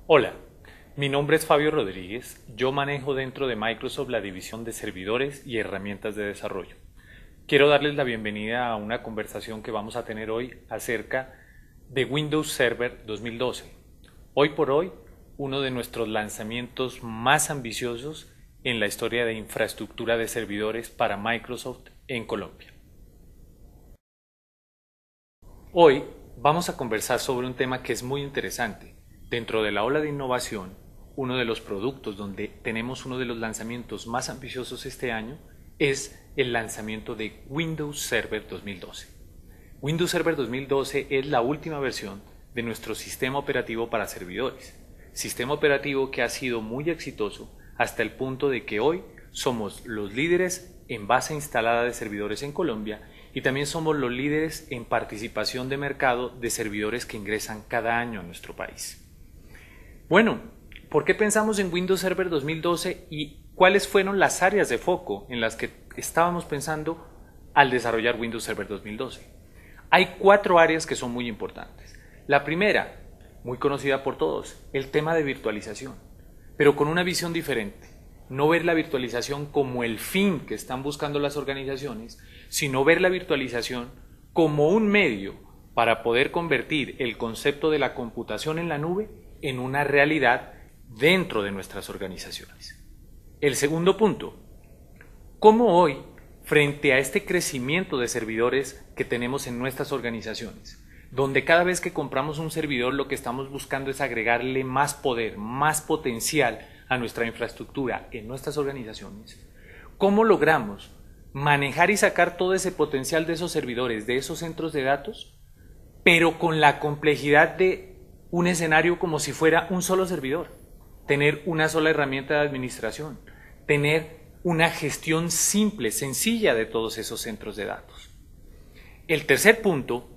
Hola, mi nombre es Fabio Rodríguez, yo manejo dentro de Microsoft la división de servidores y herramientas de desarrollo. Quiero darles la bienvenida a una conversación que vamos a tener hoy acerca de Windows Server 2012. Hoy por hoy, uno de nuestros lanzamientos más ambiciosos en la historia de infraestructura de servidores para Microsoft en Colombia. Hoy vamos a conversar sobre un tema que es muy interesante. Dentro de la ola de innovación, uno de los productos donde tenemos uno de los lanzamientos más ambiciosos este año es el lanzamiento de Windows Server 2012. Windows Server 2012 es la última versión de nuestro sistema operativo para servidores, sistema operativo que ha sido muy exitoso hasta el punto de que hoy somos los líderes en base instalada de servidores en Colombia y también somos los líderes en participación de mercado de servidores que ingresan cada año a nuestro país. Bueno, ¿por qué pensamos en Windows Server 2012 y cuáles fueron las áreas de foco en las que estábamos pensando al desarrollar Windows Server 2012? Hay 4 áreas que son muy importantes. La primera, muy conocida por todos, el tema de virtualización, pero con una visión diferente. No ver la virtualización como el fin que están buscando las organizaciones, sino ver la virtualización como un medio para poder convertir el concepto de la computación en la nube en una realidad dentro de nuestras organizaciones. El segundo punto, ¿cómo hoy, frente a este crecimiento de servidores que tenemos en nuestras organizaciones, donde cada vez que compramos un servidor lo que estamos buscando es agregarle más poder, más potencial a nuestra infraestructura en nuestras organizaciones, ¿cómo logramos manejar y sacar todo ese potencial de esos servidores, de esos centros de datos, pero con la complejidad de un escenario como si fuera un solo servidor, tener una sola herramienta de administración, tener una gestión simple, sencilla de todos esos centros de datos? El tercer punto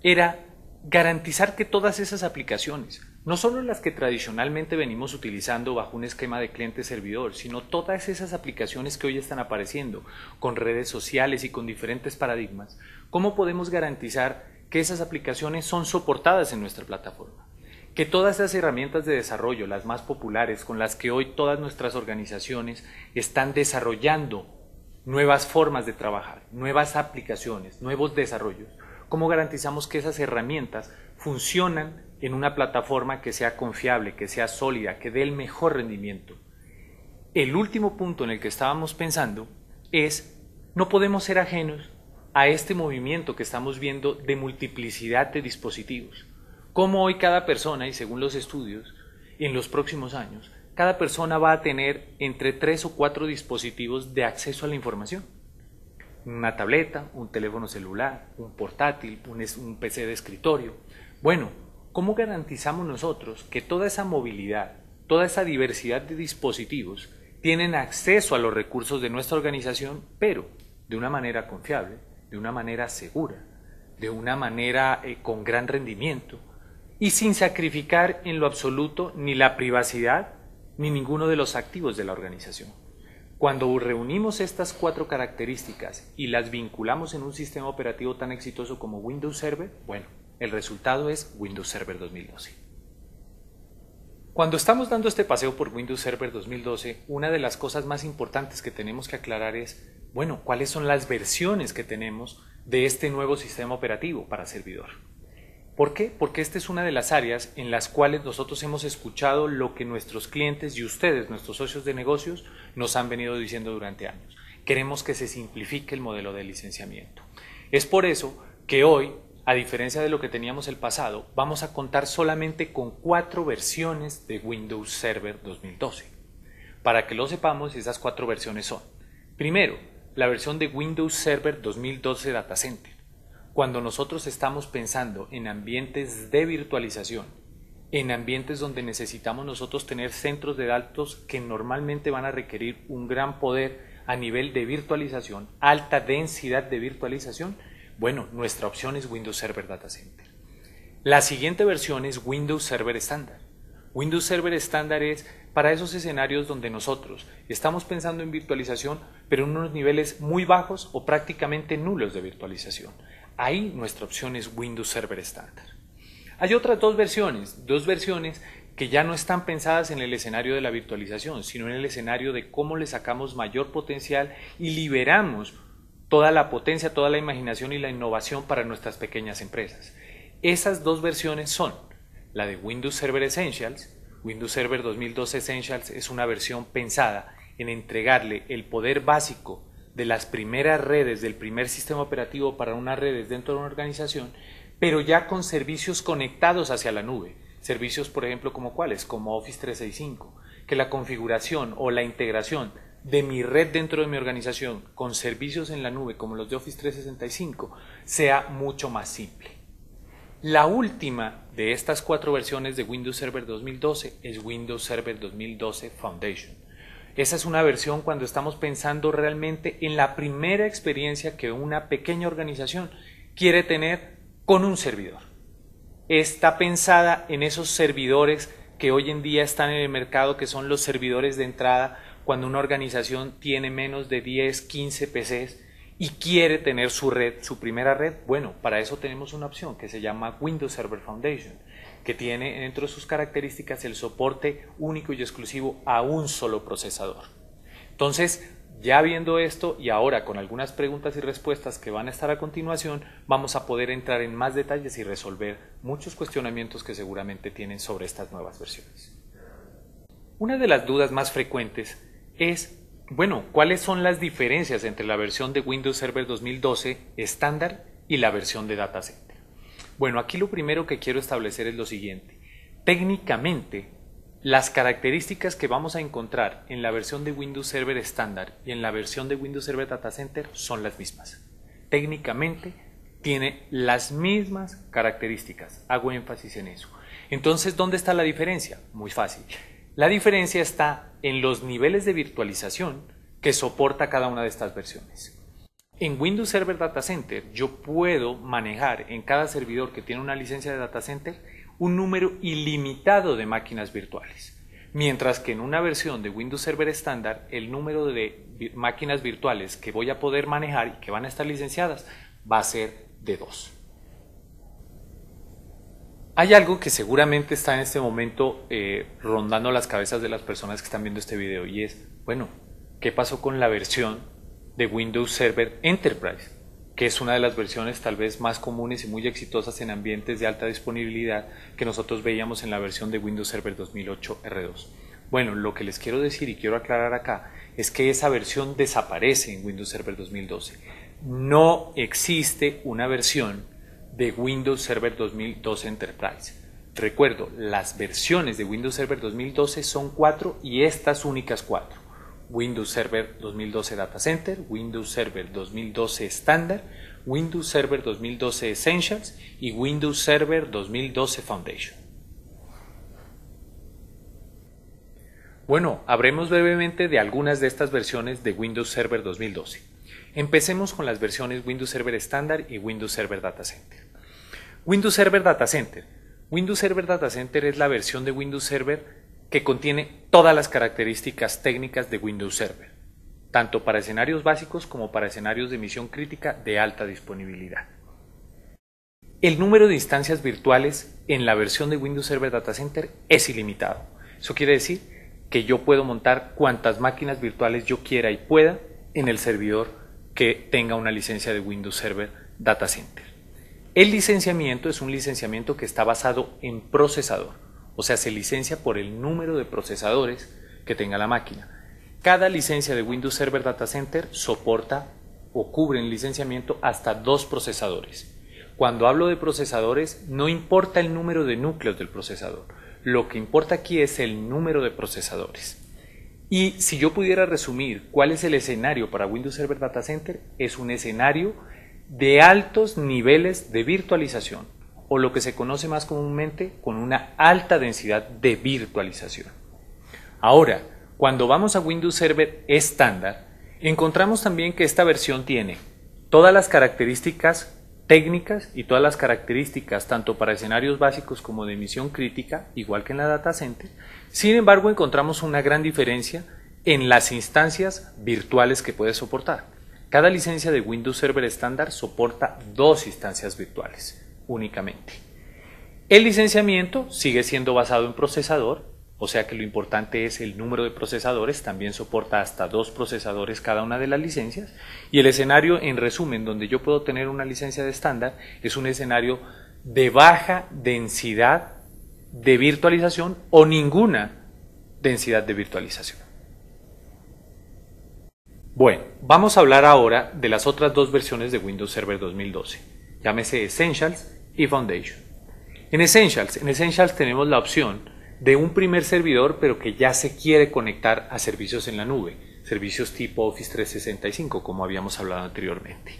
era garantizar que todas esas aplicaciones, no solo las que tradicionalmente venimos utilizando bajo un esquema de cliente-servidor, sino todas esas aplicaciones que hoy están apareciendo con redes sociales y con diferentes paradigmas, ¿cómo podemos garantizar que esas aplicaciones son soportadas en nuestra plataforma? Que todas esas herramientas de desarrollo, las más populares, con las que hoy todas nuestras organizaciones están desarrollando nuevas formas de trabajar, nuevas aplicaciones, nuevos desarrollos, ¿cómo garantizamos que esas herramientas funcionan en una plataforma que sea confiable, que sea sólida, que dé el mejor rendimiento? El último punto en el que estábamos pensando es, no podemos ser ajenos a este movimiento que estamos viendo de multiplicidad de dispositivos. Cómo hoy cada persona, y según los estudios, en los próximos años, cada persona va a tener entre 3 o 4 dispositivos de acceso a la información. Una tableta, un teléfono celular, un portátil, un PC de escritorio. Bueno, ¿cómo garantizamos nosotros que toda esa movilidad, toda esa diversidad de dispositivos tienen acceso a los recursos de nuestra organización, pero de una manera confiable, de una manera segura, de una manera con gran rendimiento y sin sacrificar en lo absoluto ni la privacidad ni ninguno de los activos de la organización? Cuando reunimos estas 4 características y las vinculamos en un sistema operativo tan exitoso como Windows Server, bueno, el resultado es Windows Server 2012. Cuando estamos dando este paseo por Windows Server 2012, una de las cosas más importantes que tenemos que aclarar es, bueno, ¿cuáles son las versiones que tenemos de este nuevo sistema operativo para servidor? ¿Por qué? Porque esta es una de las áreas en las cuales nosotros hemos escuchado lo que nuestros clientes y ustedes, nuestros socios de negocios, nos han venido diciendo durante años. Queremos que se simplifique el modelo de licenciamiento. Es por eso que hoy, a diferencia de lo que teníamos el pasado, vamos a contar solamente con 4 versiones de Windows Server 2012. Para que lo sepamos, esas 4 versiones son: primero, la versión de Windows Server 2012 Data Center. Cuando nosotros estamos pensando en ambientes de virtualización, en ambientes donde necesitamos nosotros tener centros de datos que normalmente van a requerir un gran poder a nivel de virtualización, alta densidad de virtualización, bueno, nuestra opción es Windows Server Data Center. La siguiente versión es Windows Server Estándar. Windows Server Estándar es para esos escenarios donde nosotros estamos pensando en virtualización, pero en unos niveles muy bajos o prácticamente nulos de virtualización. Ahí nuestra opción es Windows Server Estándar. Hay otras dos versiones que ya no están pensadas en el escenario de la virtualización, sino en el escenario de cómo le sacamos mayor potencial y liberamos toda la potencia, toda la imaginación y la innovación para nuestras pequeñas empresas. Esas dos versiones son la de Windows Server Essentials. Windows Server 2012 Essentials es una versión pensada en entregarle el poder básico de las primeras redes, del primer sistema operativo para unas redes dentro de una organización, pero ya con servicios conectados hacia la nube. Servicios, por ejemplo, como cuáles, como Office 365, que la configuración o la integración de mi red dentro de mi organización con servicios en la nube como los de Office 365 sea mucho más simple. La última de estas 4 versiones de Windows Server 2012 es Windows Server 2012 Foundation. Esa es una versión cuando estamos pensando realmente en la primera experiencia que una pequeña organización quiere tener con un servidor. Está pensada en esos servidores que hoy en día están en el mercado, que son los servidores de entrada cuando una organización tiene menos de 10, 15 PCs y quiere tener su red, su primera red. Bueno, para eso tenemos una opción que se llama Windows Server Foundation, que tiene dentro de sus características el soporte único y exclusivo a un solo procesador. Entonces, ya viendo esto y ahora con algunas preguntas y respuestas que van a estar a continuación, vamos a poder entrar en más detalles y resolver muchos cuestionamientos que seguramente tienen sobre estas nuevas versiones. Una de las dudas más frecuentes es, bueno, ¿cuáles son las diferencias entre la versión de Windows Server 2012 estándar y la versión de Data Center? Bueno, aquí lo primero que quiero establecer es lo siguiente. Técnicamente, las características que vamos a encontrar en la versión de Windows Server estándar y en la versión de Windows Server Data Center son las mismas. Técnicamente tiene las mismas características, hago énfasis en eso. Entonces, ¿dónde está la diferencia? Muy fácil. La diferencia está en los niveles de virtualización que soporta cada una de estas versiones. En Windows Server Data Center yo puedo manejar en cada servidor que tiene una licencia de Data Center un número ilimitado de máquinas virtuales, mientras que en una versión de Windows Server estándar el número de máquinas virtuales que voy a poder manejar y que van a estar licenciadas va a ser de 2. Hay algo que seguramente está en este momento rondando las cabezas de las personas que están viendo este video y es, bueno, ¿qué pasó con la versión de Windows Server Enterprise? Que es una de las versiones tal vez más comunes y muy exitosas en ambientes de alta disponibilidad que nosotros veíamos en la versión de Windows Server 2008 R2. Bueno, lo que les quiero decir y quiero aclarar acá es que esa versión desaparece en Windows Server 2012. No existe una versión de Windows Server 2012 Enterprise. Recuerdo, las versiones de Windows Server 2012 son 4 y estas únicas 4. Windows Server 2012 Data Center, Windows Server 2012 Standard, Windows Server 2012 Essentials y Windows Server 2012 Foundation. Bueno, hablemos brevemente de algunas de estas versiones de Windows Server 2012. Empecemos con las versiones Windows Server Standard y Windows Server Data Center. Windows Server Data Center. Windows Server Data Center es la versión de Windows Server que contiene todas las características técnicas de Windows Server, tanto para escenarios básicos como para escenarios de misión crítica de alta disponibilidad. El número de instancias virtuales en la versión de Windows Server Data Center es ilimitado. Eso quiere decir que yo puedo montar cuantas máquinas virtuales yo quiera y pueda en el servidor que tenga una licencia de Windows Server Data Center. El licenciamiento es un licenciamiento que está basado en procesador. O sea, se licencia por el número de procesadores que tenga la máquina. Cada licencia de Windows Server Data Center soporta o cubre en licenciamiento hasta 2 procesadores. Cuando hablo de procesadores, no importa el número de núcleos del procesador. Lo que importa aquí es el número de procesadores. Y si yo pudiera resumir cuál es el escenario para Windows Server Data Center, es un escenario de altos niveles de virtualización, o lo que se conoce más comúnmente con una alta densidad de virtualización. Ahora, cuando vamos a Windows Server estándar, encontramos también que esta versión tiene todas las características técnicas y todas las características tanto para escenarios básicos como de misión crítica, igual que en la Data Center. Sin embargo, encontramos una gran diferencia en las instancias virtuales que puede soportar. Cada licencia de Windows Server estándar soporta 2 instancias virtuales únicamente. El licenciamiento sigue siendo basado en procesador, o sea que lo importante es el número de procesadores, también soporta hasta 2 procesadores cada una de las licencias, y el escenario, en resumen, donde yo puedo tener una licencia de estándar, es un escenario de baja densidad de virtualización o ninguna densidad de virtualización. Bueno, vamos a hablar ahora de las otras 2 versiones de Windows Server 2012, llámese Essentials y Foundation. En Essentials tenemos la opción de un primer servidor, pero que ya se quiere conectar a servicios en la nube, servicios tipo Office 365, como habíamos hablado anteriormente.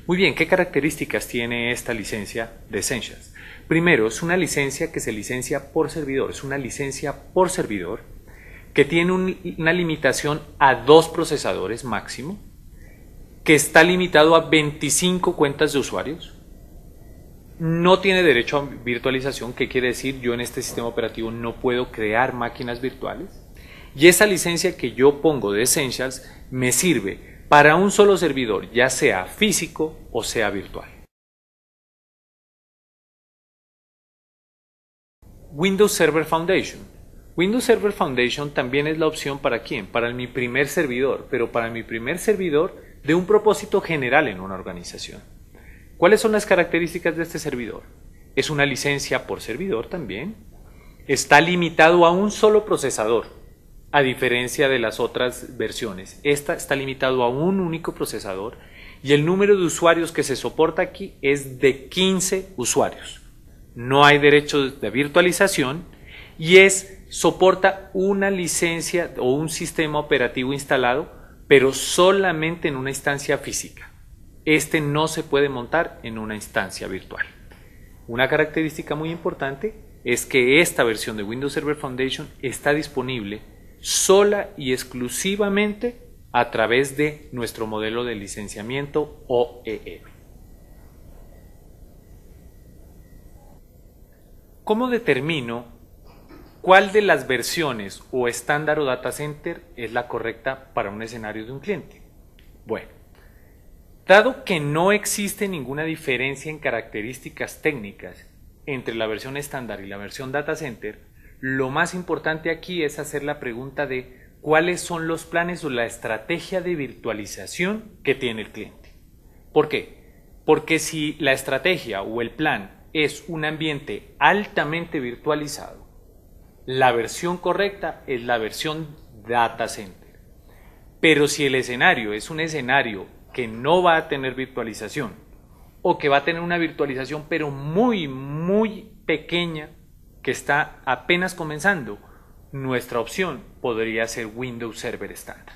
Muy bien, ¿qué características tiene esta licencia de Essentials? Primero, es una licencia que se licencia por servidor, es una licencia por servidor que tiene una limitación a 2 procesadores máximo, que está limitado a 25 cuentas de usuarios. No tiene derecho a virtualización, ¿qué quiere decir? Yo en este sistema operativo no puedo crear máquinas virtuales. Y esa licencia que yo pongo de Essentials me sirve para un solo servidor, ya sea físico o sea virtual. Windows Server Foundation. Windows Server Foundation también es la opción ¿para quién? Para mi primer servidor, pero para mi primer servidor de un propósito general en una organización. ¿Cuáles son las características de este servidor? Es una licencia por servidor también. Está limitado a un solo procesador, a diferencia de las otras versiones. Esta está limitado a un único procesador y el número de usuarios que se soporta aquí es de 15 usuarios. No hay derecho de virtualización y soporta una licencia o un sistema operativo instalado, pero solamente en una instancia física. Este no se puede montar en una instancia virtual. Una característica muy importante es que esta versión de Windows Server Foundation está disponible sola y exclusivamente a través de nuestro modelo de licenciamiento OEM. ¿Cómo determino cuál de las versiones o estándar o data center es la correcta para un escenario de un cliente? Bueno, dado que no existe ninguna diferencia en características técnicas entre la versión estándar y la versión data center, lo más importante aquí es hacer la pregunta de cuáles son los planes o la estrategia de virtualización que tiene el cliente. ¿Por qué? Porque si la estrategia o el plan es un ambiente altamente virtualizado, la versión correcta es la versión data center. Pero si el escenario es un escenario que no va a tener virtualización o que va a tener una virtualización pero muy pequeña, que está apenas comenzando, nuestra opción podría ser Windows Server estándar.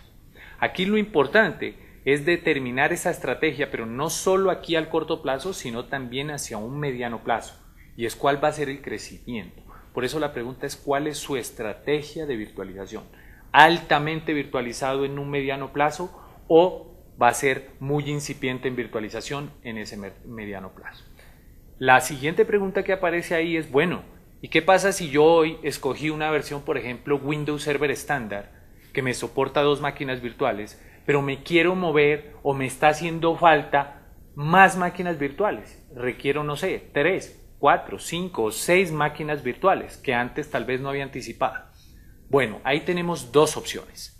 Aquí lo importante es determinar esa estrategia, pero no solo aquí al corto plazo, sino también hacia un mediano plazo, y es cuál va a ser el crecimiento. Por eso la pregunta es cuál es su estrategia de virtualización. ¿Altamente virtualizado en un mediano plazo o va a ser muy incipiente en virtualización en ese mediano plazo? La siguiente pregunta que aparece ahí es, bueno, ¿y qué pasa si yo hoy escogí una versión, por ejemplo, Windows Server estándar, que me soporta 2 máquinas virtuales, pero me quiero mover o me está haciendo falta más máquinas virtuales? Requiero, no sé, 3, 4, 5 o 6 máquinas virtuales que antes tal vez no había anticipado. Bueno, ahí tenemos 2 opciones.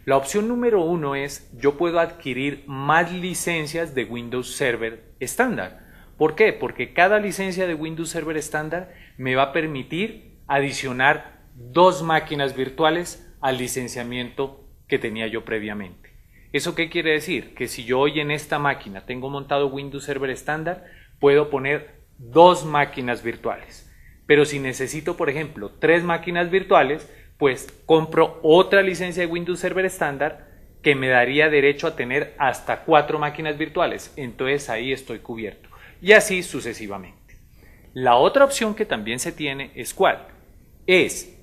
La opción número 1 es, yo puedo adquirir más licencias de Windows Server estándar. ¿Por qué? Porque cada licencia de Windows Server estándar me va a permitir adicionar 2 máquinas virtuales al licenciamiento que tenía yo previamente. ¿Eso qué quiere decir? Que si yo hoy en esta máquina tengo montado Windows Server estándar, puedo poner 2 máquinas virtuales. Pero si necesito, por ejemplo, 3 máquinas virtuales, pues compro otra licencia de Windows Server estándar que me daría derecho a tener hasta 4 máquinas virtuales. Entonces ahí estoy cubierto. Y así sucesivamente. La otra opción que también se tiene es ¿cuál? Es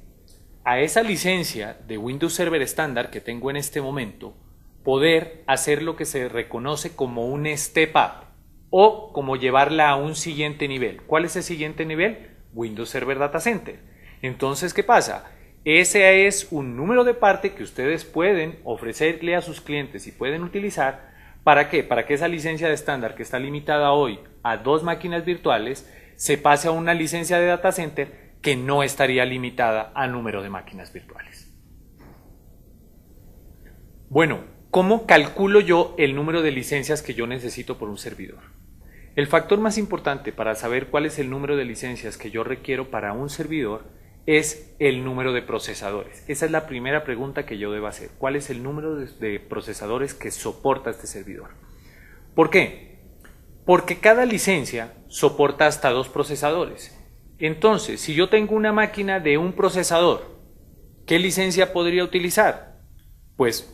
a esa licencia de Windows Server estándar que tengo en este momento, poder hacer lo que se reconoce como un step up o como llevarla a un siguiente nivel. ¿Cuál es el siguiente nivel? Windows Server Data Center. Entonces, ¿qué pasa? Ese es un número de parte que ustedes pueden ofrecerle a sus clientes y pueden utilizar. ¿Para qué? Para que esa licencia de estándar que está limitada hoy a 2 máquinas virtuales se pase a una licencia de data center que no estaría limitada al número de máquinas virtuales. Bueno, ¿cómo calculo yo el número de licencias que yo necesito por un servidor? El factor más importante para saber cuál es el número de licencias que yo requiero para un servidor es el número de procesadores. Esa es la primera pregunta que yo debo hacer. ¿Cuál es el número de procesadores que soporta este servidor? ¿Por qué? Porque cada licencia soporta hasta 2 procesadores. Entonces, si yo tengo una máquina de un procesador, ¿qué licencia podría utilizar? Pues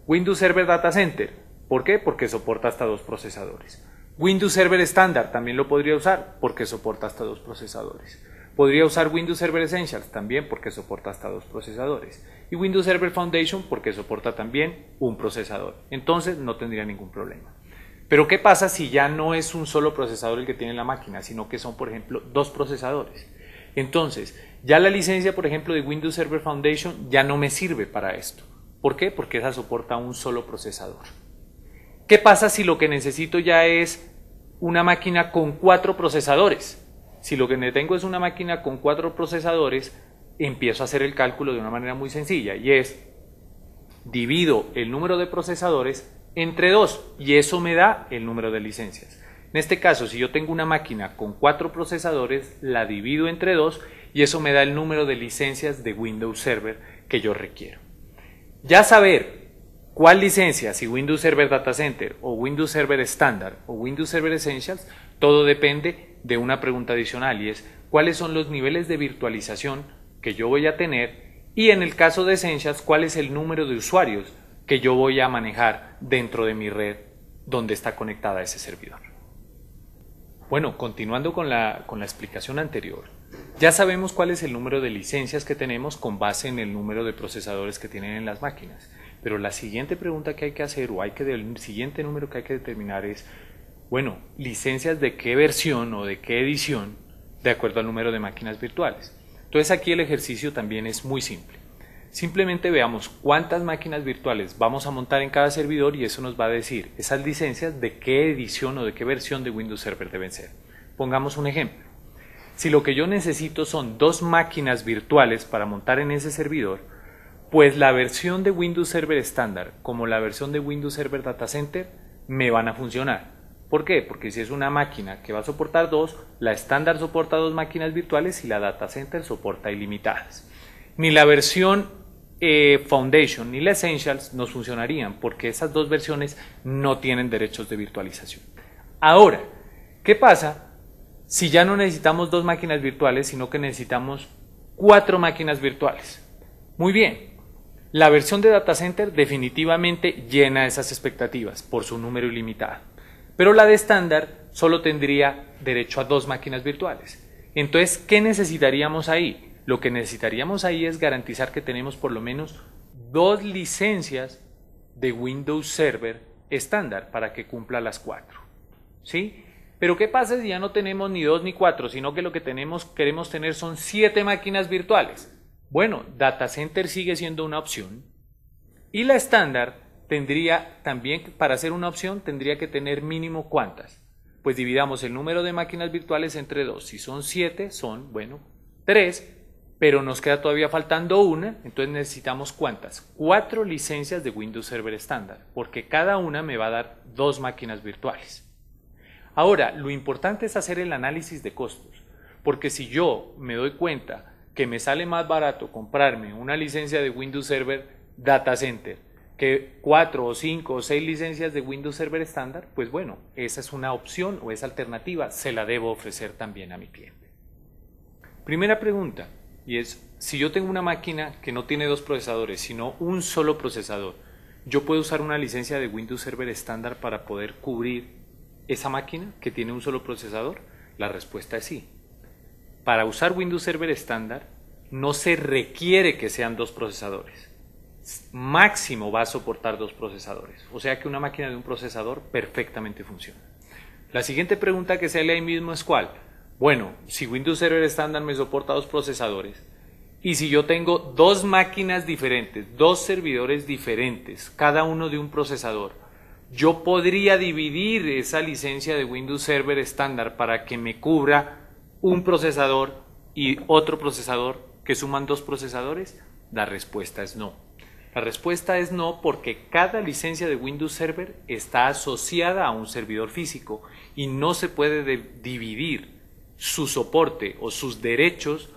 Windows Server Data Center. ¿Por qué? Porque soporta hasta 2 procesadores. Windows Server Standard también lo podría usar porque soporta hasta 2 procesadores. Podría usar Windows Server Essentials también porque soporta hasta 2 procesadores. Y Windows Server Foundation porque soporta también un procesador. Entonces no tendría ningún problema. Pero ¿qué pasa si ya no es un solo procesador el que tiene la máquina, sino que son, por ejemplo, 2 procesadores? Entonces, ya la licencia, por ejemplo, de Windows Server Foundation ya no me sirve para esto. ¿Por qué? Porque esa soporta un solo procesador. ¿Qué pasa si lo que necesito ya es una máquina con 4 procesadores? Si lo que tengo es una máquina con 4 procesadores, empiezo a hacer el cálculo de una manera muy sencilla y es divido el número de procesadores entre 2 y eso me da el número de licencias. En este caso, si yo tengo una máquina con 4 procesadores, la divido entre 2 y eso me da el número de licencias de Windows Server que yo requiero. Ya saber cuál licencia, si Windows Server Data Center o Windows Server Standard o Windows Server Essentials, todo depende de una pregunta adicional y es cuáles son los niveles de virtualización que yo voy a tener y en el caso de Essentials, cuál es el número de usuarios que yo voy a manejar dentro de mi red donde está conectada ese servidor. Bueno, continuando con la explicación anterior, ya sabemos cuál es el número de licencias que tenemos con base en el número de procesadores que tienen en las máquinas. Pero la siguiente pregunta que hay que hacer o el siguiente número que hay que determinar es, bueno, licencias de qué versión o de qué edición de acuerdo al número de máquinas virtuales. Entonces aquí el ejercicio también es muy simple. Simplemente veamos cuántas máquinas virtuales vamos a montar en cada servidor y eso nos va a decir esas licencias de qué edición o de qué versión de Windows Server deben ser. Pongamos un ejemplo. Si lo que yo necesito son 2 máquinas virtuales para montar en ese servidor, pues la versión de Windows Server estándar como la versión de Windows Server Data Center me van a funcionar. ¿Por qué? Porque si es una máquina que va a soportar 2, la estándar soporta 2 máquinas virtuales y la Data Center soporta ilimitadas. Ni la versión Foundation ni la Essentials nos funcionarían porque esas 2 versiones no tienen derechos de virtualización. Ahora, ¿qué pasa si ya no necesitamos 2 máquinas virtuales, sino que necesitamos 4 máquinas virtuales? Muy bien, la versión de Data Center definitivamente llena esas expectativas por su número ilimitado, pero la de estándar solo tendría derecho a 2 máquinas virtuales. Entonces, ¿qué necesitaríamos ahí? Lo que necesitaríamos ahí es garantizar que tenemos por lo menos 2 licencias de Windows Server estándar para que cumpla las 4. ¿Sí? Pero ¿qué pasa si ya no tenemos ni 2 ni 4, sino que lo que queremos tener son 7 máquinas virtuales? Bueno, Data Center sigue siendo una opción y la estándar tendría también, para ser una opción, tendría que tener mínimo ¿cuántas? Pues dividamos el número de máquinas virtuales entre 2. Si son 7, son, bueno, 3. Pero nos queda todavía faltando una, entonces necesitamos ¿cuántas? 4 licencias de Windows Server estándar, porque cada una me va a dar 2 máquinas virtuales. Ahora, lo importante es hacer el análisis de costos, porque si yo me doy cuenta que me sale más barato comprarme una licencia de Windows Server Data Center que 4 o 5 o 6 licencias de Windows Server estándar, pues bueno, esa es una opción o esa alternativa, se la debo ofrecer también a mi cliente. Primera pregunta. Y es, si yo tengo una máquina que no tiene 2 procesadores, sino un solo procesador, ¿yo puedo usar una licencia de Windows Server estándar para poder cubrir esa máquina que tiene un solo procesador? La respuesta es sí. Para usar Windows Server estándar no se requiere que sean 2 procesadores. Máximo va a soportar 2 procesadores. O sea que una máquina de un procesador perfectamente funciona. La siguiente pregunta que sale ahí mismo es ¿cuál? Bueno, si Windows Server estándar me soporta 2 procesadores y si yo tengo 2 máquinas diferentes, 2 servidores diferentes, cada uno de un procesador, yo podría dividir esa licencia de Windows Server estándar para que me cubra un procesador y otro procesador que suman dos procesadores? La respuesta es no. La respuesta es no porque cada licencia de Windows Server está asociada a un servidor físico y no se puede dividir su soporte o sus derechos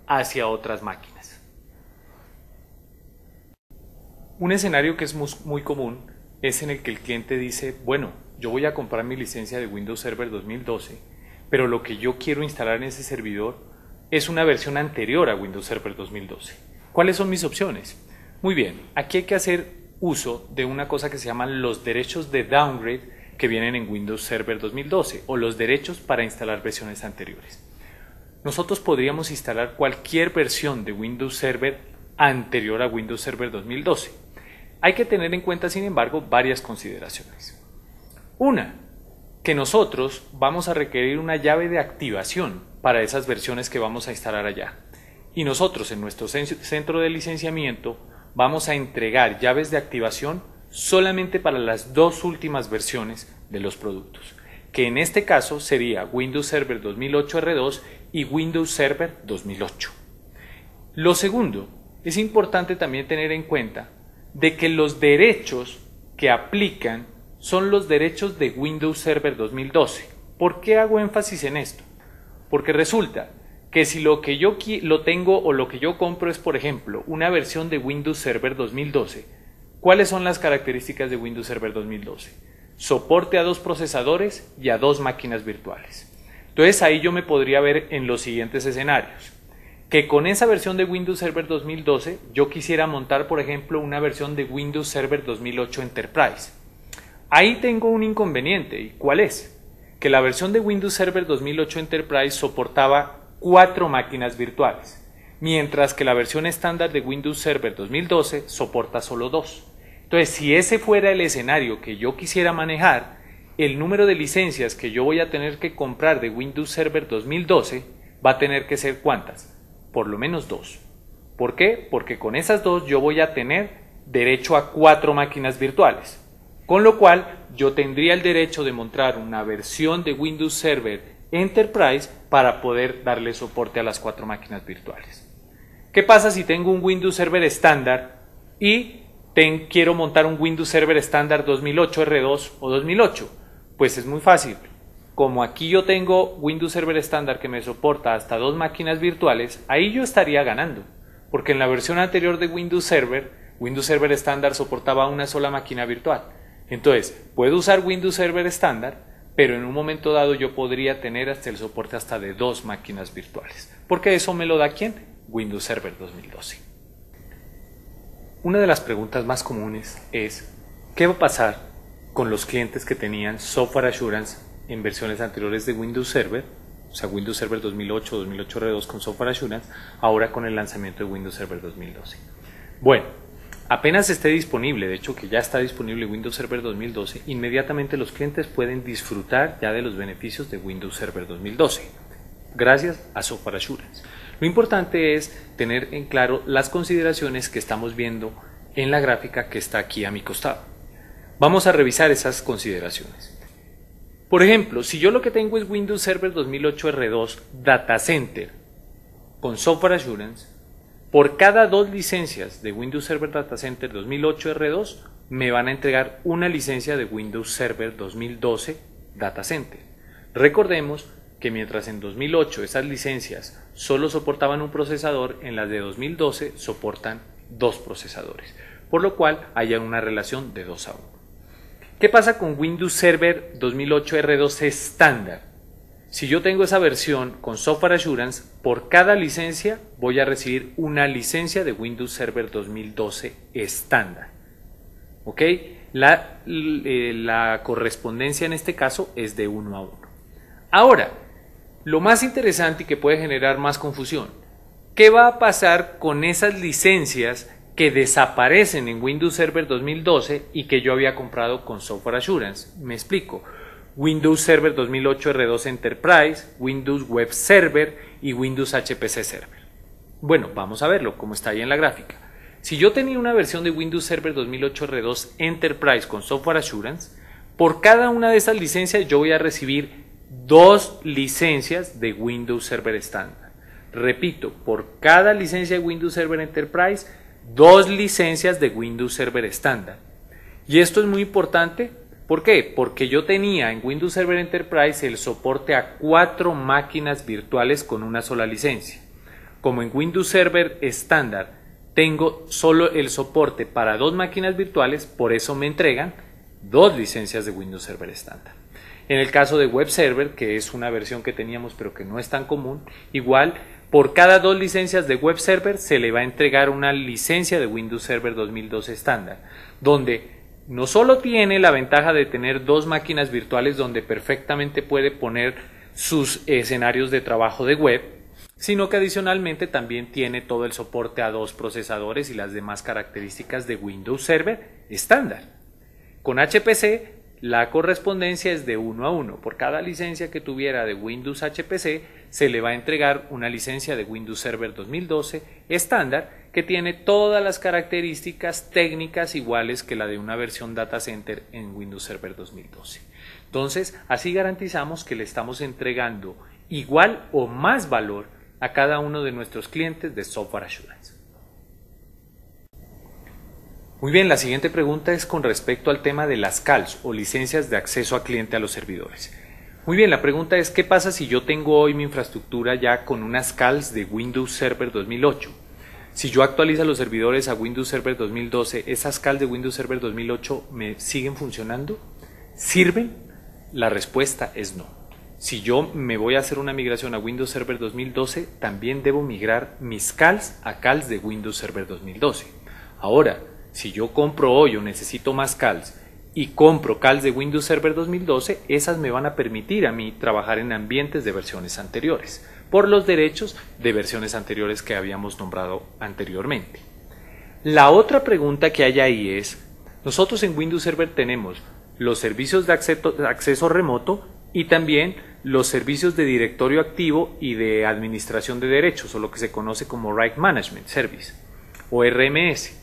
hacia otras máquinas. Un escenario que es muy común es en el que el cliente dice, bueno, yo voy a comprar mi licencia de Windows Server 2012, pero lo que yo quiero instalar en ese servidor es una versión anterior a Windows Server 2012. ¿Cuáles son mis opciones? Muy bien, aquí hay que hacer uso de una cosa que se llaman los derechos de downgrade que vienen en Windows Server 2012 o los derechos para instalar versiones anteriores. Nosotros podríamos instalar cualquier versión de Windows Server anterior a Windows Server 2012. Hay que tener en cuenta, sin embargo, varias consideraciones. Una, que nosotros vamos a requerir una llave de activación para esas versiones que vamos a instalar allá. Y nosotros en nuestro centro de licenciamiento vamos a entregar llaves de activación solamente para las dos últimas versiones de los productos, que en este caso sería Windows Server 2008 R2 y Windows Server 2008. Lo segundo, es importante también tener en cuenta de que los derechos que aplican son los derechos de Windows Server 2012. ¿Por qué hago énfasis en esto? Porque resulta que si lo que yo tengo o lo que yo compro es, por ejemplo, una versión de Windows Server 2012, ¿cuáles son las características de Windows Server 2012? Soporte a dos procesadores y a dos máquinas virtuales. Entonces ahí yo me podría ver en los siguientes escenarios. Que con esa versión de Windows Server 2012 yo quisiera montar, por ejemplo, una versión de Windows Server 2008 Enterprise. Ahí tengo un inconveniente. ¿Y cuál es? Que la versión de Windows Server 2008 Enterprise soportaba 4 máquinas virtuales, mientras que la versión estándar de Windows Server 2012 soporta solo 2. Entonces, si ese fuera el escenario que yo quisiera manejar, el número de licencias que yo voy a tener que comprar de Windows Server 2012 va a tener que ser ¿cuántas? Por lo menos 2. ¿Por qué? Porque con esas 2 yo voy a tener derecho a 4 máquinas virtuales, con lo cual yo tendría el derecho de montar una versión de Windows Server Enterprise para poder darle soporte a las 4 máquinas virtuales. ¿Qué pasa si tengo un Windows Server estándar y quiero montar un Windows Server estándar 2008 R2 o 2008? Pues es muy fácil. Como aquí yo tengo Windows Server estándar que me soporta hasta 2 máquinas virtuales, ahí yo estaría ganando, porque en la versión anterior de Windows Server estándar soportaba una sola máquina virtual. Entonces, puedo usar Windows Server estándar, pero en un momento dado yo podría tener hasta el soporte hasta de 2 máquinas virtuales. Porque eso me lo da ¿quién? Windows Server 2012. Una de las preguntas más comunes es, ¿qué va a pasar con los clientes que tenían Software Assurance en versiones anteriores de Windows Server, o sea, Windows Server 2008 o 2008 R2 con Software Assurance, ahora con el lanzamiento de Windows Server 2012? Bueno, apenas esté disponible, de hecho que ya está disponible Windows Server 2012, inmediatamente los clientes pueden disfrutar ya de los beneficios de Windows Server 2012, gracias a Software Assurance. Lo importante es tener en claro las consideraciones que estamos viendo en la gráfica que está aquí a mi costado. Vamos a revisar esas consideraciones. Por ejemplo, si yo lo que tengo es Windows Server 2008 R2 Data Center con Software Assurance, por cada 2 licencias de Windows Server Data Center 2008 R2 me van a entregar una licencia de Windows Server 2012 Data Center. Recordemos que mientras en 2008 esas licencias solo soportaban un procesador, en las de 2012 soportan 2 procesadores, por lo cual hay una relación de 2 a 1. ¿Qué pasa con Windows Server 2008 R2 estándar? Si yo tengo esa versión con Software Assurance, por cada licencia voy a recibir una licencia de Windows Server 2012 estándar. ¿Ok? La correspondencia en este caso es de 1 a 1. Ahora, lo más interesante y que puede generar más confusión, ¿qué va a pasar con esas licencias que desaparecen en Windows Server 2012 y que yo había comprado con Software Assurance? Me explico. Windows Server 2008 R2 Enterprise, Windows Web Server y Windows HPC Server. Bueno, vamos a verlo como está ahí en la gráfica. Si yo tenía una versión de Windows Server 2008 R2 Enterprise con Software Assurance, por cada una de esas licencias yo voy a recibir 2 licencias de Windows Server estándar. Repito, por cada licencia de Windows Server Enterprise, 2 licencias de Windows Server estándar. Y esto es muy importante. ¿Por qué? Porque yo tenía en Windows Server Enterprise el soporte a 4 máquinas virtuales con una sola licencia. Como en Windows Server estándar tengo solo el soporte para 2 máquinas virtuales, por eso me entregan 2 licencias de Windows Server estándar. En el caso de Web Server, que es una versión que teníamos pero que no es tan común, igual por cada 2 licencias de Web Server se le va a entregar una licencia de Windows Server 2012 estándar, donde no solo tiene la ventaja de tener 2 máquinas virtuales donde perfectamente puede poner sus escenarios de trabajo de web, sino que adicionalmente también tiene todo el soporte a 2 procesadores y las demás características de Windows Server estándar. Con HPC la correspondencia es de 1 a 1. Por cada licencia que tuviera de Windows HPC se le va a entregar una licencia de Windows Server 2012 estándar que tiene todas las características técnicas iguales que la de una versión Data Center en Windows Server 2012. Entonces, así garantizamos que le estamos entregando igual o más valor a cada uno de nuestros clientes de Software Assurance. Muy bien, la siguiente pregunta es con respecto al tema de las CALs o licencias de acceso a cliente a los servidores. Muy bien, la pregunta es ¿qué pasa si yo tengo hoy mi infraestructura ya con unas CALs de Windows Server 2008? Si yo actualizo los servidores a Windows Server 2012, ¿esas CALs de Windows Server 2008 me siguen funcionando? ¿Sirven? La respuesta es no. Si yo me voy a hacer una migración a Windows Server 2012, también debo migrar mis CALs a CALs de Windows Server 2012. Ahora, si yo compro hoy o necesito más CALs y compro CALs de Windows Server 2012, esas me van a permitir a mí trabajar en ambientes de versiones anteriores, por los derechos de versiones anteriores que habíamos nombrado anteriormente. La otra pregunta que hay ahí es, nosotros en Windows Server tenemos los servicios de acceso remoto y también los servicios de directorio activo y de administración de derechos, o lo que se conoce como Right Management Service, o RMS.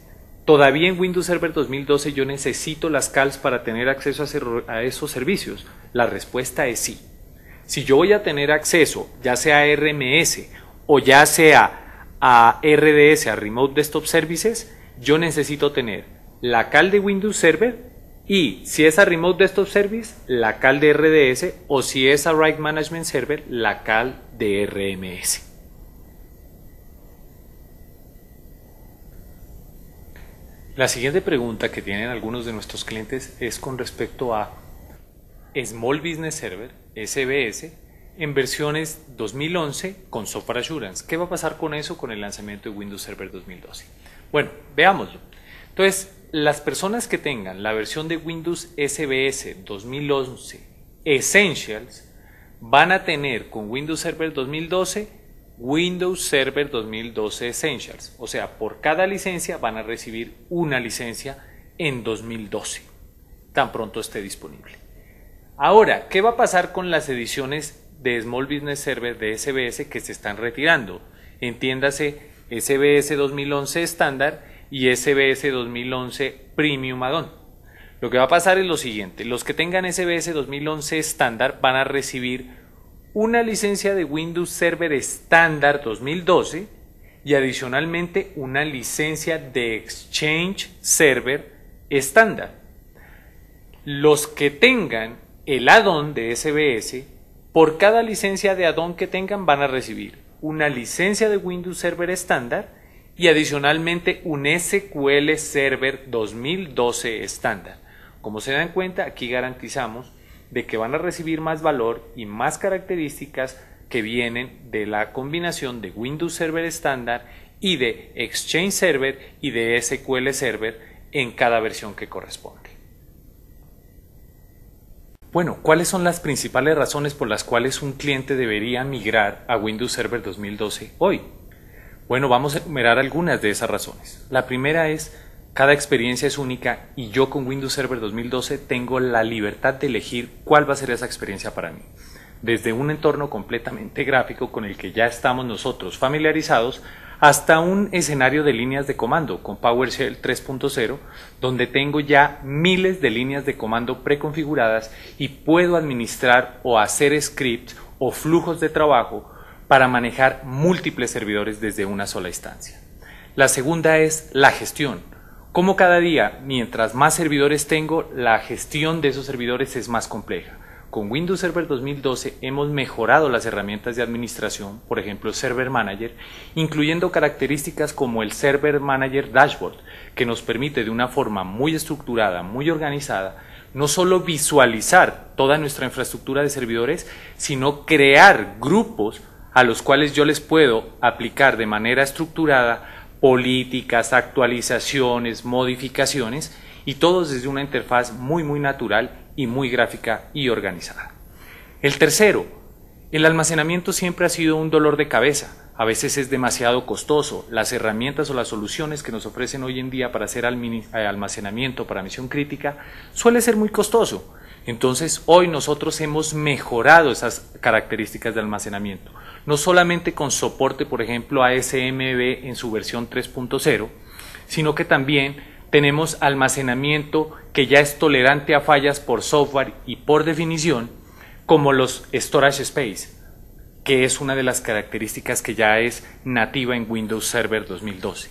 ¿Todavía en Windows Server 2012 yo necesito las CALs para tener acceso a esos servicios? La respuesta es sí. Si yo voy a tener acceso, ya sea a RMS o ya sea a RDS, a Remote Desktop Services, yo necesito tener la CAL de Windows Server y, si es a Remote Desktop Service, la CAL de RDS, o si es a Right Management Server, la CAL de RMS. La siguiente pregunta que tienen algunos de nuestros clientes es con respecto a Small Business Server, SBS, en versiones 2011 con Software Assurance. ¿Qué va a pasar con eso con el lanzamiento de Windows Server 2012? Bueno, veámoslo. Entonces, las personas que tengan la versión de Windows SBS 2011 Essentials van a tener con Windows Server 2012 Windows Server 2012 Essentials, o sea, por cada licencia van a recibir una licencia en 2012, tan pronto esté disponible. Ahora, ¿qué va a pasar con las ediciones de Small Business Server de SBS que se están retirando? Entiéndase SBS 2011 estándar y SBS 2011 Premium Add-on. Lo que va a pasar es lo siguiente: los que tengan SBS 2011 estándar van a recibir una licencia de Windows Server estándar 2012 y adicionalmente una licencia de Exchange Server estándar. Los que tengan el add-on de SBS, por cada licencia de add-on que tengan van a recibir una licencia de Windows Server estándar y adicionalmente un SQL Server 2012 estándar. Como se dan cuenta, aquí garantizamos de que van a recibir más valor y más características que vienen de la combinación de Windows Server estándar y de Exchange Server y de SQL Server en cada versión que corresponde. Bueno, ¿cuáles son las principales razones por las cuales un cliente debería migrar a Windows Server 2012 hoy? Bueno, vamos a enumerar algunas de esas razones. La primera es: cada experiencia es única y yo con Windows Server 2012 tengo la libertad de elegir cuál va a ser esa experiencia para mí. Desde un entorno completamente gráfico con el que ya estamos nosotros familiarizados, hasta un escenario de líneas de comando con PowerShell 3.0, donde tengo ya miles de líneas de comando preconfiguradas y puedo administrar o hacer scripts o flujos de trabajo para manejar múltiples servidores desde una sola instancia. La segunda es la gestión. Como cada día, mientras más servidores tengo, la gestión de esos servidores es más compleja. Con Windows Server 2012 hemos mejorado las herramientas de administración, por ejemplo Server Manager, incluyendo características como el Server Manager Dashboard, que nos permite de una forma muy estructurada, muy organizada, no solo visualizar toda nuestra infraestructura de servidores, sino crear grupos a los cuales yo les puedo aplicar de manera estructurada políticas, actualizaciones, modificaciones, y todos desde una interfaz muy natural y muy gráfica y organizada. El tercero, el almacenamiento siempre ha sido un dolor de cabeza. A veces es demasiado costoso. Las herramientas o las soluciones que nos ofrecen hoy en día para hacer almacenamiento para misión crítica suele ser muy costoso. Entonces hoy nosotros hemos mejorado esas características de almacenamiento. No solamente con soporte, por ejemplo, a SMB en su versión 3.0, sino que también tenemos almacenamiento que ya es tolerante a fallas por software y por definición, como los Storage Space, que es una de las características que ya es nativa en Windows Server 2012.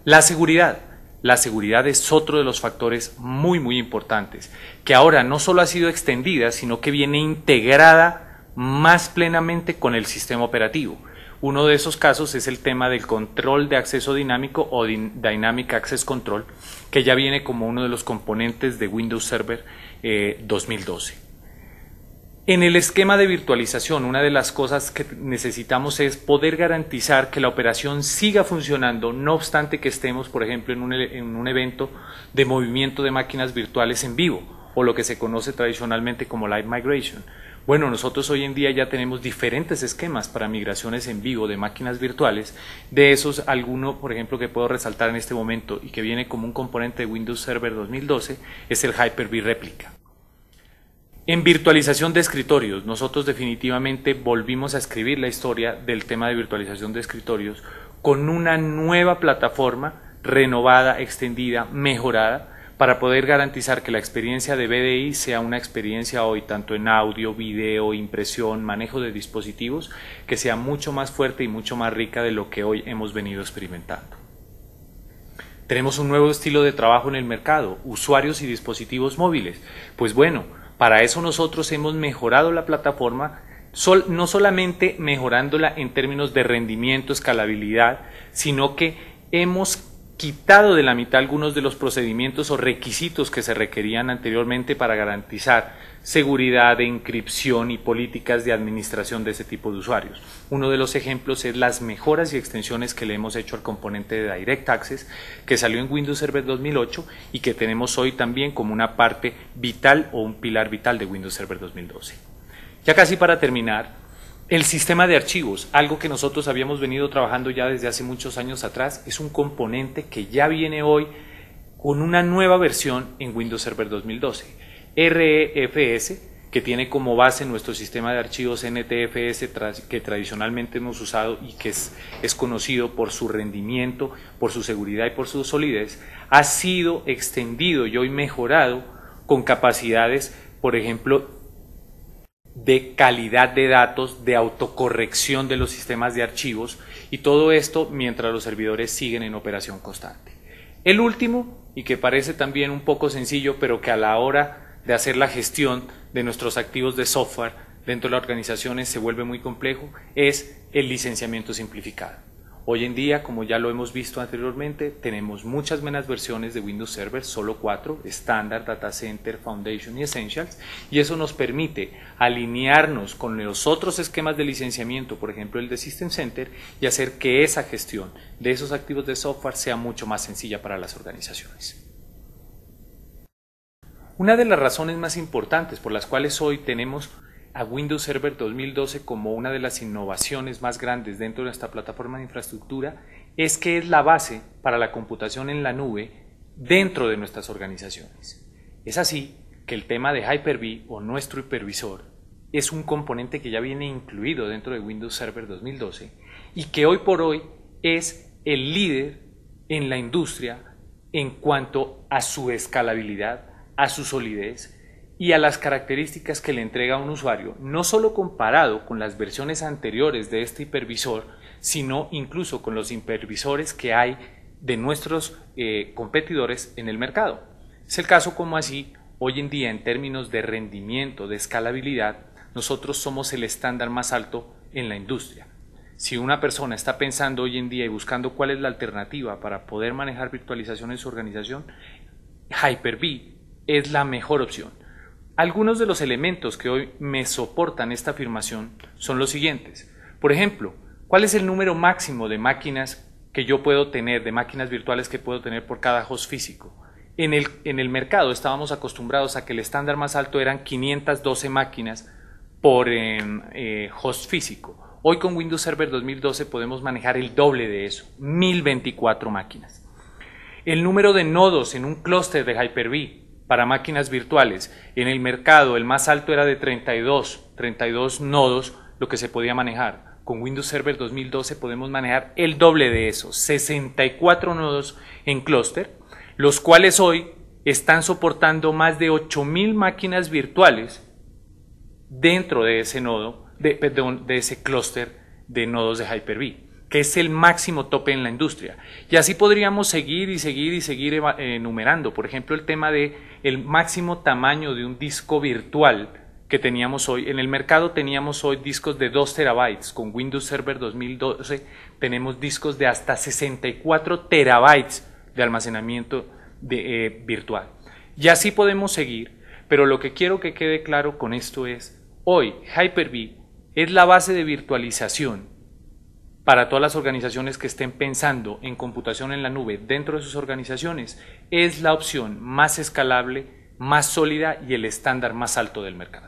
La seguridad. La seguridad es otro de los factores muy importantes, que ahora no solo ha sido extendida, sino que viene integrada más plenamente con el sistema operativo. Uno de esos casos es el tema del control de acceso dinámico o Dynamic Access Control, que ya viene como uno de los componentes de Windows Server 2012. En el esquema de virtualización, una de las cosas que necesitamos es poder garantizar que la operación siga funcionando, no obstante que estemos, por ejemplo, en un evento de movimiento de máquinas virtuales en vivo, o lo que se conoce tradicionalmente como Live Migration. Bueno, nosotros hoy en día ya tenemos diferentes esquemas para migraciones en vivo de máquinas virtuales. De esos, alguno, por ejemplo, que puedo resaltar en este momento y que viene como un componente de Windows Server 2012 es el Hyper-V Replica. En virtualización de escritorios, nosotros definitivamente volvimos a escribir la historia del tema de virtualización de escritorios con una nueva plataforma renovada, extendida, mejorada, para poder garantizar que la experiencia de VDI sea una experiencia hoy tanto en audio, video, impresión, manejo de dispositivos, que sea mucho más fuerte y mucho más rica de lo que hoy hemos venido experimentando. Tenemos un nuevo estilo de trabajo en el mercado, usuarios y dispositivos móviles. Pues bueno, para eso nosotros hemos mejorado la plataforma, no solamente mejorándola en términos de rendimiento, escalabilidad, sino que hemos quitado de la mitad algunos de los procedimientos o requisitos que se requerían anteriormente para garantizar seguridad, encripción y políticas de administración de ese tipo de usuarios. Uno de los ejemplos es las mejoras y extensiones que le hemos hecho al componente de Direct Access, que salió en Windows Server 2008 y que tenemos hoy también como una parte vital o un pilar vital de Windows Server 2012. Ya casi para terminar, el sistema de archivos, algo que nosotros habíamos venido trabajando ya desde hace muchos años atrás, es un componente que ya viene hoy con una nueva versión en Windows Server 2012. REFS, que tiene como base nuestro sistema de archivos NTFS que tradicionalmente hemos usado y que es conocido por su rendimiento, por su seguridad y por su solidez, ha sido extendido y hoy mejorado con capacidades, por ejemplo, de calidad de datos, de autocorrección de los sistemas de archivos, y todo esto mientras los servidores siguen en operación constante. El último, y que parece también un poco sencillo, pero que a la hora de hacer la gestión de nuestros activos de software dentro de las organizaciones se vuelve muy complejo, es el licenciamiento simplificado. Hoy en día, como ya lo hemos visto anteriormente, tenemos muchas menos versiones de Windows Server, solo 4, Standard, Data Center, Foundation y Essentials, y eso nos permite alinearnos con los otros esquemas de licenciamiento, por ejemplo el de System Center, y hacer que esa gestión de esos activos de software sea mucho más sencilla para las organizaciones. Una de las razones más importantes por las cuales hoy tenemos a Windows Server 2012 como una de las innovaciones más grandes dentro de nuestra plataforma de infraestructura es que es la base para la computación en la nube dentro de nuestras organizaciones. Es así que el tema de Hyper-V o nuestro hipervisor es un componente que ya viene incluido dentro de Windows Server 2012 y que hoy por hoy es el líder en la industria en cuanto a su escalabilidad, a su solidez y a las características que le entrega a un usuario, no solo comparado con las versiones anteriores de este hipervisor, sino incluso con los hipervisores que hay de nuestros competidores en el mercado. Es el caso como así, hoy en día en términos de rendimiento, de escalabilidad, nosotros somos el estándar más alto en la industria. Si una persona está pensando hoy en día y buscando cuál es la alternativa para poder manejar virtualización en su organización, Hyper-V es la mejor opción. Algunos de los elementos que hoy me soportan esta afirmación son los siguientes. Por ejemplo, ¿cuál es el número máximo de máquinas que yo puedo tener, de máquinas virtuales que puedo tener por cada host físico? En el mercado estábamos acostumbrados a que el estándar más alto eran 512 máquinas por host físico. Hoy con Windows Server 2012 podemos manejar el doble de eso, 1024 máquinas. El número de nodos en un clúster de Hyper-V para máquinas virtuales, en el mercado el más alto era de 32 nodos lo que se podía manejar. Con Windows Server 2012 podemos manejar el doble de eso, 64 nodos en clúster, los cuales hoy están soportando más de 8000 máquinas virtuales dentro de ese nodo, de ese clúster de nodos de Hyper-V, que es el máximo tope en la industria. Y así podríamos seguir enumerando. Por ejemplo, el tema de el máximo tamaño de un disco virtual que teníamos hoy. En el mercado teníamos hoy discos de 2 terabytes. Con Windows Server 2012 tenemos discos de hasta 64 terabytes de almacenamiento virtual. Y así podemos seguir, pero lo que quiero que quede claro con esto es, hoy Hyper-V es la base de virtualización para todas las organizaciones que estén pensando en computación en la nube dentro de sus organizaciones. Es la opción más escalable, más sólida y el estándar más alto del mercado.